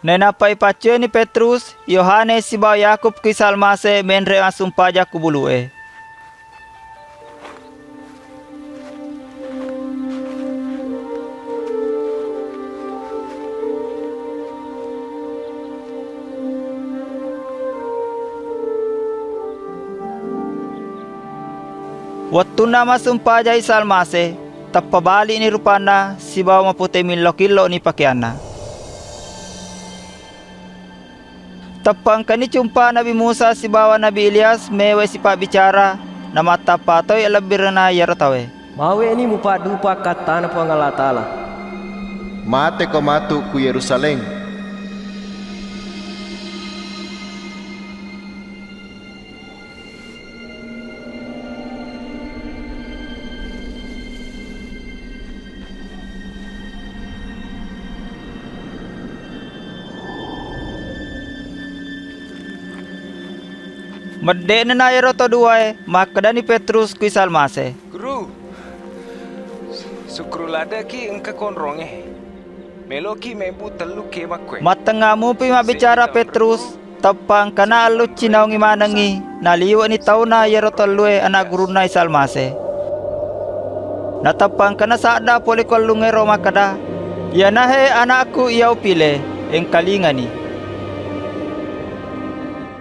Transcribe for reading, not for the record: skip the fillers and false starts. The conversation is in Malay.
Nenapai pace ni Petrus, Yohanes si bawa Yakub kisal mase menre asum pajak kubulue. Waktu nama sumpah isal mase, tapabali ni rupana si bawa mapute millo-killo ni pakiana. Tapang kani jumpa Nabi Musa si bawa Nabi Ilyas mewe si pak bicara nama tapatoy alabirna yarotawe. Mawe ni mupadu kata na Allah Ta'ala. Mate ko matu ku Yerusalem. Medde na yaroto duwae makadani Petrus kisal mase. Guru, sukrulada ki engka konronge. Meloki mebu telu ke makwe. Matengamu pi mabicara Petrus, tapang kana alu cinaw ngi manangi, naliwa ni tau na yaroto luwe anak guru na isal mase. Natapang kana saada polikol lungero makada, yanahe anakku iyau pile, engkalingani.